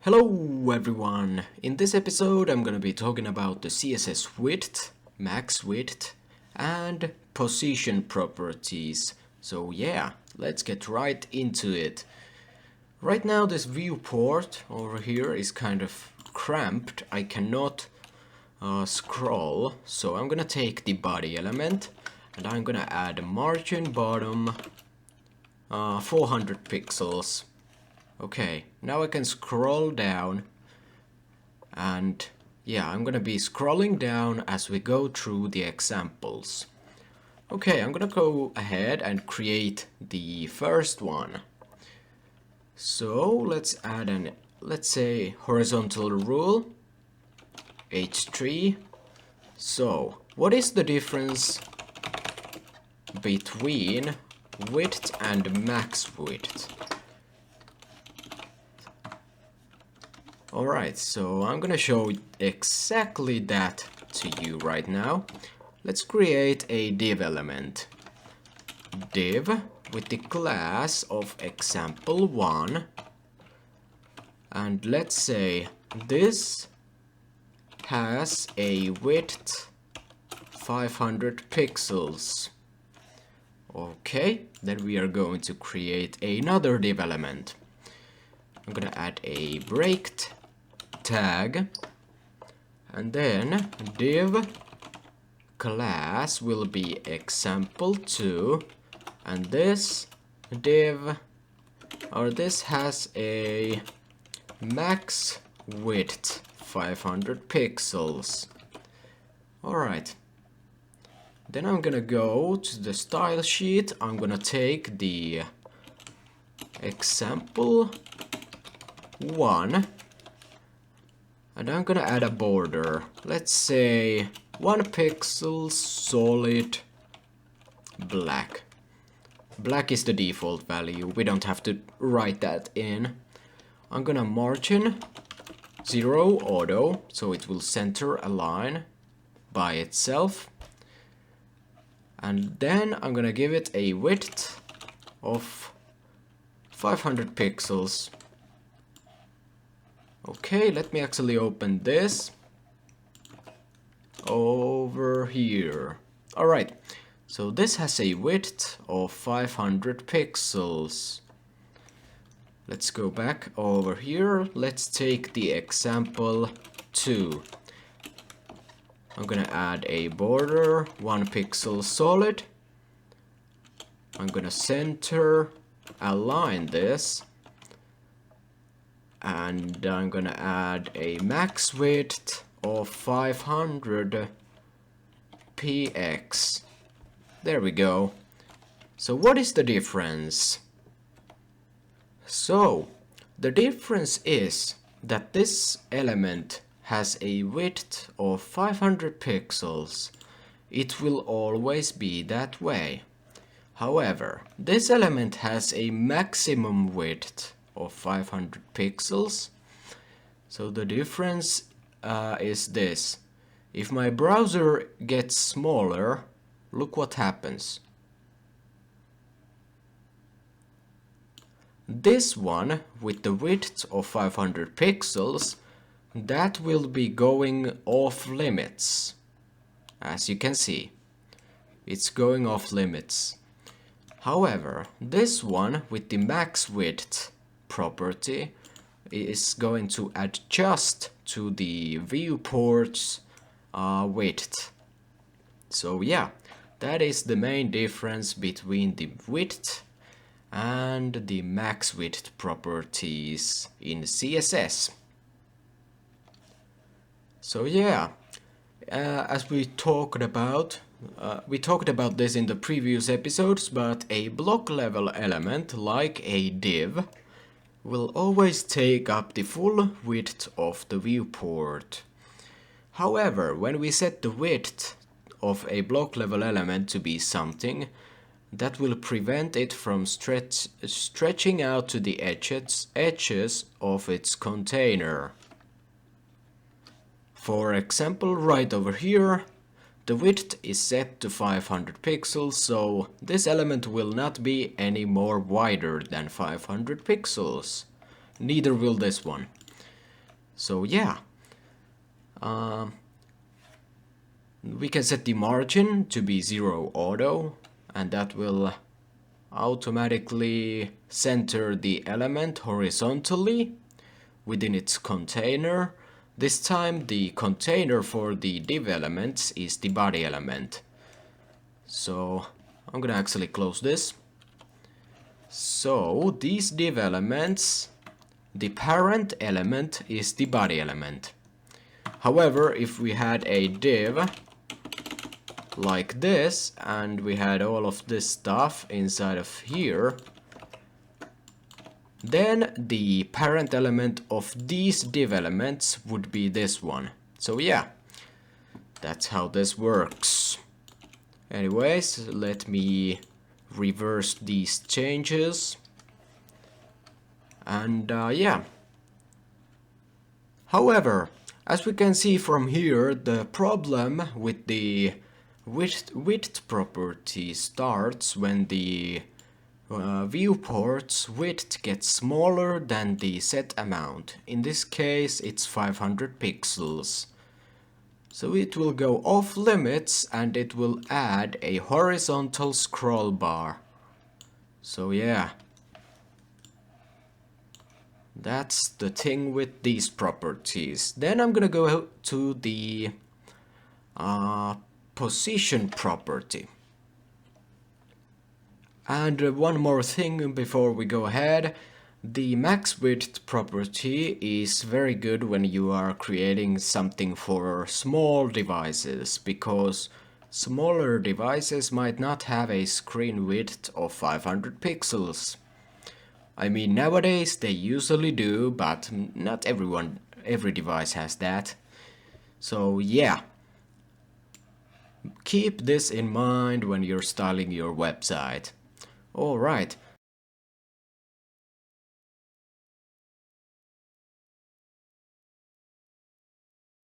Hello everyone! In this episode I'm gonna be talking about the CSS width, max width, and position properties. So yeah, let's get right into it. Right now this viewport over here is kind of cramped. I cannot scroll, so I'm gonna take the body element and I'm gonna add a margin bottom 400 pixels. Okay, now I can scroll down and yeah, I'm gonna be scrolling down as we go through the examples. Okay, I'm gonna go ahead and create the first one. So let's add an, let's say, horizontal rule, H3. So, what is the difference between width and max width? Alright, so I'm gonna show exactly that to you right now. Let's create a div element. Div with the class of example1. And let's say this has a width 500 pixels. Okay, then we are going to create another div element. I'm gonna add a break tag, and then div class will be example2, and this div or this has a max width 500 pixels. Alright, then I'm gonna go to the style sheet. I'm gonna take the example 1 and I'm gonna add a border. Let's say 1 pixel solid black. Black is the default value, we don't have to write that in. I'm gonna margin 0 auto, so it will center a line by itself. And then I'm gonna give it a width of 500 pixels. Okay, let me actually open this over here. Alright, so this has a width of 500 pixels. Let's go back over here. Let's take the example 2. I'm gonna add a border 1 pixel solid. I'm gonna center align this. And I'm gonna add a max width of 500 px. There we go. So what is the difference? So the difference is that this element has a width of 500 pixels. It will always be that way. However, this element has a maximum width of 500 pixels. So the difference is this. If my browser gets smaller, look what happens. This one with the width of 500 pixels, that will be going off limits. As you can see, it's going off limits. However, this one with the max width property is going to adjust to the viewport's width. So yeah, that is the main difference between the width and the max width properties in CSS. So yeah, as we talked about this in the previous episodes, but a block level element like a div will always take up the full width of the viewport. However, when we set the width of a block level element to be something, that will prevent it from stretching out to the edges of its container. For example, right over here, the width is set to 500 pixels, so this element will not be any more wider than 500 pixels. Neither will this one. So yeah, we can set the margin to be 0 auto, and that will automatically center the element horizontally within its container. This time the container for the div elements is the body element. So I'm gonna actually close this. So these div elements, the parent element is the body element. However, if we had a div like this and we had all of this stuff inside of here, then the parent element of these div elements would be this one. So yeah, that's how this works. Anyways, let me reverse these changes. And yeah. However, as we can see from here, the problem with the width property starts when the viewport's width gets smaller than the set amount. In this case, it's 500 pixels. So it will go off limits and it will add a horizontal scroll bar. So yeah, that's the thing with these properties. Then I'm gonna go to the position property. And one more thing before we go ahead. The max width property is very good when you are creating something for small devices, because smaller devices might not have a screen width of 500 pixels. I mean, nowadays they usually do, but not every device has that. So yeah, keep this in mind when you're styling your website. Alright,